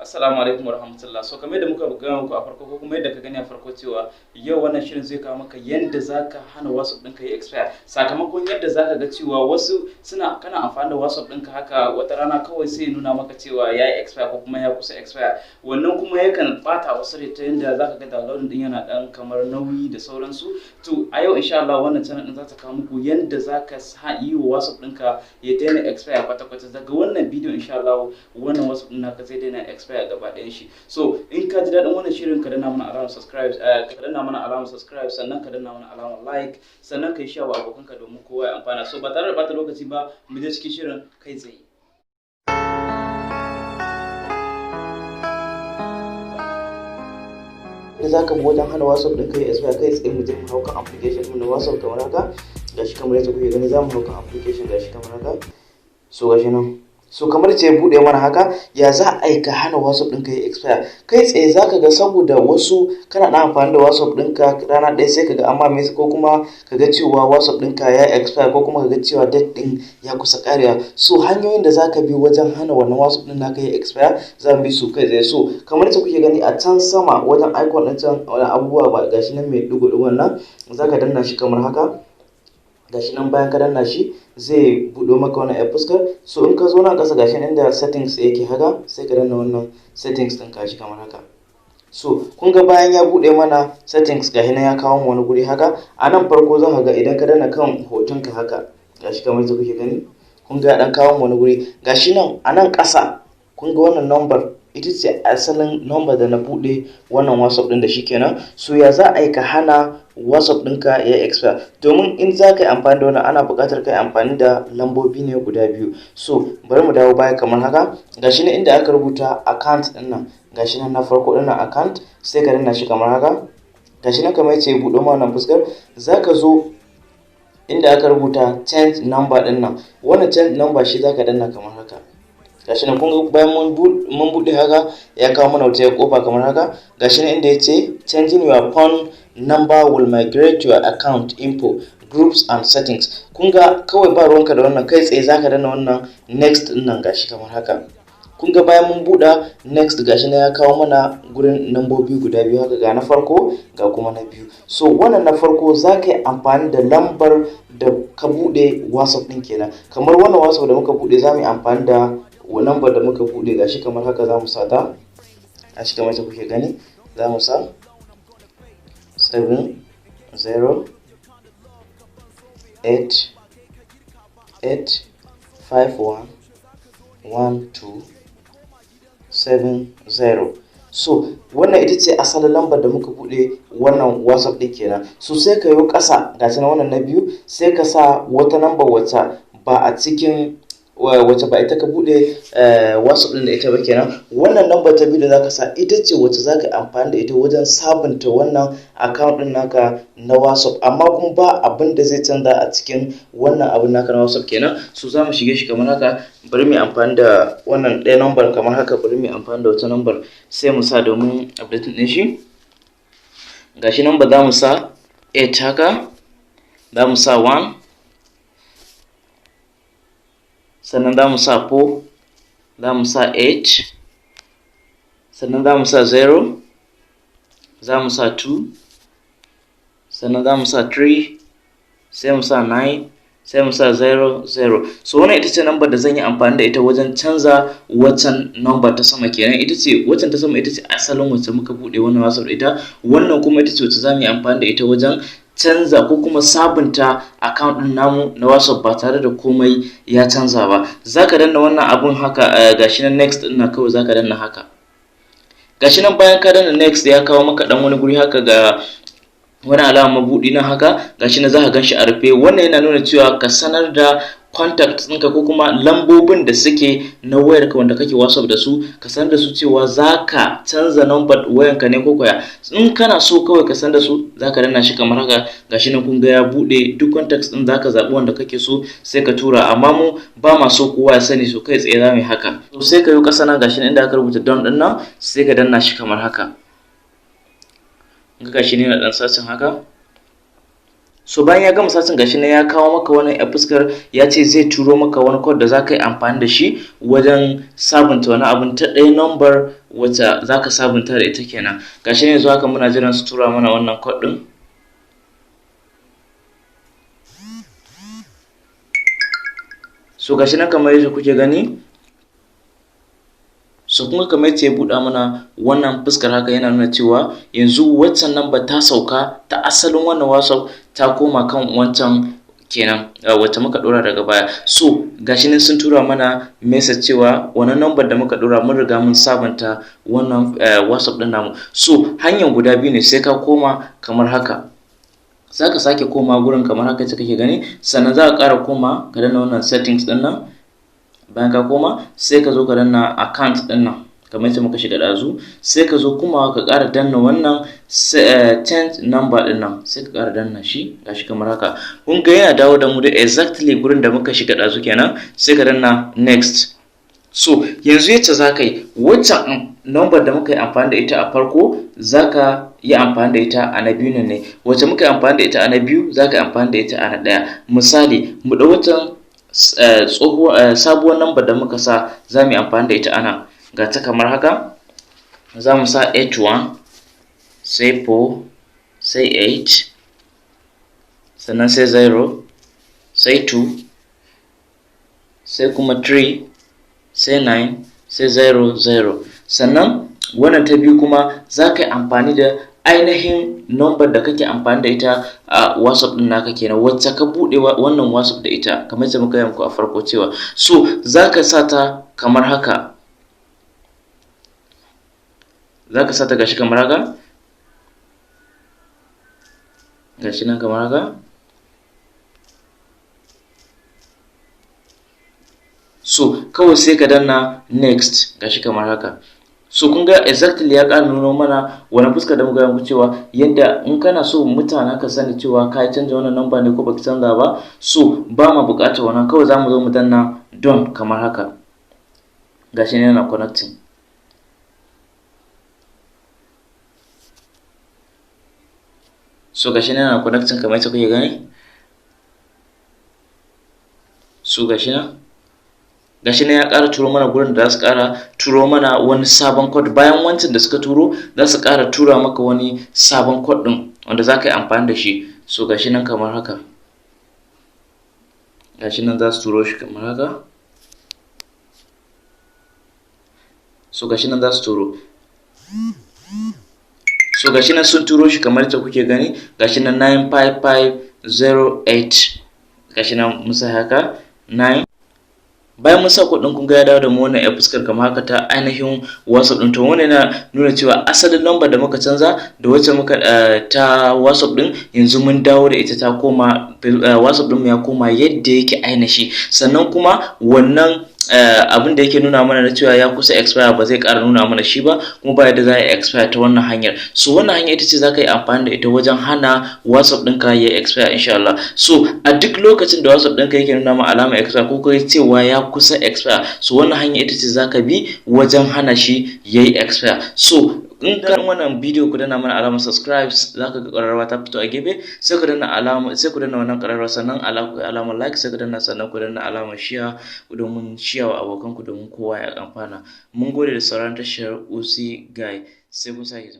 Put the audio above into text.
Assalamu alaikum warahmatullah. So kamar yadda muka gaya muku a farko ko kuma yadda ka gani a farko cewa yau wannan shirin zai kawo maka yadda zaka hana WhatsApp ɗinka ya expire. Sakamakon yadda zaka ga cewa wasu kana amfani da WhatsApp ɗinka haka wata rana kawai sai nuna maka cewa ya yi expire ko kuma ya kusa expire. Wannan kuma yakan ɓata wasu rai ta yadda zaka ga downloading ɗin yana ɗan kamar nauyi da sauransu. To a yau insha Allah wannan channel ɗin za ta kawo muku yadda zaka yi wa WhatsApp ɗinka ya daina expire kwata-kwata. Daga wannan bidiyo insha Allah wannan WhatsApp ɗin naka zai daina expire gaba ɗayan shi. So in ka ji daɗin wannan shirin ka danna mana alamar subscribe, sannan ka danna mana alamar like, sannan ka yi share wa abokanka domin kowa ya amfana. So ba tare da bata lokaci ba mu je cikin shirin kai tsaye. Da zaka bi wajen hana WhatsApp ɗinka ya expire kai tsaye mu je mu hau kan application ɗin na WhatsApp kamar haka. Gashi kamar yadda kuke gani za mu hau kan application gashi kamar haka. So gashi nan. So kamar ce bude mana haka ya za a yi ka hana WhatsApp ɗinka ya expire kai tsaye zaka ga saboda wasu kana da amfani da WhatsApp ɗinka rana ɗaya sai kaga amma mai ko kuma kaga cewa WhatsApp ɗinka ya expire ko kuma kaga cewa date ɗin ya kusa ƙarewa. So hanyoyin da zaka bi wajen hana wannan WhatsApp ɗin naka ya expire za mu bi su kai tsaye. So kamar yadda kuke gani a can sama wajen icon ɗin can wani abubuwa ba gashi nan mai ɗigo-ɗigon nan zaka danna shi kamar haka. Gashi nan bayan ka danna shi zai buɗo maka wannan app fuskar. So in ka zo na ƙasa gashi inda settings yake haka sai ka danna wannan settings ɗin kashi kamar haka. So kun ga bayan ya buɗe mana settings gashi nan ya kawo mu wani guri haka. A nan farko za ka ga idan ka danna kan hotonka haka gashi kamar yadda kuke gani kun ga dan kawo mu wani guri gashi nan a nan ƙasa kun ga wannan number ita ce asalin number da na buɗe wannan WhatsApp ɗin da shi kenan. So ya za a yi ka hana WhatsApp ɗinka ya expire domin in za ka yi amfani da wannan ana buƙatar ka yi amfani da lambobi ne guda biyu. So bari mu dawo baya kamar haka gashi nan inda aka rubuta account ɗin nan gashi nan na farko ɗin nan account sai ka danna shi kamar haka. Gashi nan kamar yace buɗo ma wannan fuskar za ka zo inda aka rubuta change number ɗin nan wannan change number shi za ka danna kamar haka. Gashi nan kun ga bayan mun buɗe haka ya kawo mana wata kofa kamar haka gashi nan inda yace changing your phone number will migrate your account info groups and settings. Kun ga kawai ba ruwanka da wannan kai tsaye zaka danna wannan next din nan gashi kamar haka. Kun ga bayan mun buɗe next gashi nan ya kawo mana gurin nambobi guda biyu haka ga na farko ga kuma na biyu. So wannan na farko zaka yi amfani da lambar da ka buɗe WhatsApp din kenan. Kamar wannan WhatsApp da muka buɗe zamu yi amfani da lambar da muka buɗe gashi kamar haka zamu sa ta. Gashi kamar yadda kuke gani zamu sa 7088511270. So wannan ita ce asalin lambar da muka bude wannan WhatsApp din kenan. So sai ka yi ƙasa ga na wannan na biyu sai ka sa wata lambar wacce ba a cikin wacce ba ita ka bude WhatsApp din da ita ba kenan. Wannan lambar ta biyu da zaka sa ita ce wacce zaka amfani da ita wajen sabunta wannan account din naka na WhatsApp amma kuma ba abin da zai canza a cikin wannan abin naka na WhatsApp kenan. So zamu shige shi kamar haka bari mu amfani da wannan ɗaya number kamar haka bari mu amfani da wata number sai mu sa domin update din shi. Gashi number zamu sa 8 haka zamu sa 1 sannan za mu sa 4 za mu sa 8 sannan za mu sa 0 za mu sa 2 sannan za mu sa 3 sai mu sa 9 sai mu sa 0 0. So wannan ita ce number da zan yi amfani da ita wajen canza waccan number ta sama kenan. Ita ce waccan ta sama ita ce asalin wacce muka bude wannan WhatsApp da ita. Wannan kuma ita ce wacce za mu yi amfani da ita wajen canza ko kuma sabunta account din namu na WhatsApp ba tare da komai ya canza ba. Zaka danna wannan abun haka gashi nan next din nan kawai zaka danna haka. Gashi nan bayan ka danna next ya kawo maka dan wani guri haka ga wani alama mabudi nan haka gashi nan zaka ganshi a rufe. Wannan yana nuna cewa ka sanar da contact ɗinka ko kuma lambobin da suke na wayarka wanda kake WhatsApp da su ka sanar da su cewa zaka canza number wayarka ne ko koya. In kana so kawai ka sanar da su zaka danna shi kamar haka gashi nan kun ga ya bude duk contacts din zaka zabi wanda kake so sai ka tura amma mu ba ma so kowa ya sani so kai tsaye zamu yi haka. So sai ka yi kasa nan gashi nan inda aka rubuta done din nan sai ka danna shi kamar haka. Gashi ne na dan sacin haka so bayan ya gama satin gashi ne ya kawo maka wannan a fuskar ya ce zai turo maka wani code da zaka yi amfani da shi wajen sabunta wani abun ta ɗaya number wacce zaka sabunta da ita kenan. Gashi ne yanzu haka muna jiran su tura mana wannan code din. So gashi nan kamar yadda kuke gani, so kuma kamar yadda ya buɗa mana wannan fuskar haka yana nuna cewa yanzu waccan number ta sauka ta asalin wannan WhatsApp ta koma kan wancan kenan wacce muka dora daga baya. So gashi nan sun tura mana message cewa wannan number da muka dora mun riga mun sabunta wannan WhatsApp din namu. So hanyar guda biyu ne, sai ka koma kamar haka, zaka sake koma gurin kamar haka ce kake gani, sannan za ka ƙara koma ka danna wannan settings din nan. Bayan ka koma sai ka zo ka danna account din nan kamar yadda muka shiga dazu, sai ka zo kuma ka ƙara danna wannan change number din nan, sai ka ƙara danna shi gashi kamar haka. Kun ga yana dawo da mu da exactly gurin da muka shiga dazu kenan, sai ka danna next. So yanzu yace zaka yi waccan number da muka yi amfani da ita a farko zaka yi amfani da ita a na biyu ne, wacce muka yi amfani da ita a na biyu zaka yi amfani da ita a na ɗaya. Misali mu ɗau waccan sabuwar number da muka sa za mu yi amfani da ita ana, ga ta kamar haka, za mu sa 81 sai 4 sai 8 sannan sai 0 sai 2 sai kuma 3 sai 9 sai 0 0. Sannan wannan ta biyu kuma za ka yi amfani da ainihin number da kake amfani da ita a WhatsApp din naka kenan, wacce ka bude wannan WhatsApp da ita kamar yadda muka yi muku a farko cewa. So zaka sa ta kamar haka, zaka sa ta gashi kamar haka, gashi nan kamar haka. So kawai sai ka danna next gashi kamar haka. So kun ga exactly ya ƙara nuno mana wani fuska da muka yi cewa yadda in kana so mutane ka sani cewa ka canja wannan number ne ko baki canza ba, so ba ma buƙatar wannan, kawai zamu zo mu danna done kamar haka. Gashi ne yana connecting. So gashi ne yana connecting kamar yadda kuke gani. So gashi ne ya ƙara turo mana gurin da za su ƙara turo mana wani sabon code bayan wancan da suka turo, za su ƙara tura maka wani sabon code ɗin wanda za ka yi amfani da shi. So gashi nan kamar haka, gashi nan za su turo shi kamar haka. So gashi nan za su turo, so gashi nan sun turo shi kamar yadda kuke gani, gashi nan 95508 gashi nan musa haka 9. Bayan mun sa kuɗin kun ga ya dawo da mu wannan fuskar kamar haka ta ainihin WhatsApp din. To wannan yana nuna cewa asalin number da muka canza da wacce muka ta WhatsApp din yanzu mun dawo da ita ta koma WhatsApp din mu ya koma yadda yake ainihi. Sannan kuma wannan abin da yake nuna mana na cewa ya kusa expire ba zai ƙara nuna mana shi ba, kuma ba yadda za a expire ta wannan hanyar. So wannan hanya ita ce za ka yi amfani da ita wajen hana WhatsApp ɗinka ya expire insha Allah. So a duk lokacin da WhatsApp ɗinka yake nuna ma alama expire ko kai cewa ya kusa expire, so wannan hanya ita ce za ka bi wajen hana shi ya yi expire. So in ka wannan bidiyo ku danna mana alamar subscribe, za ka ga ƙararrawa ta fito a gefe, sai ku danna wannan ƙararrawa, sannan alamar like, sai ku danna, sannan ku danna alamar share domin share wa abokanku domin kowa ya amfana. Mun gode da sauraron tashar Usee Guy, sai kun sake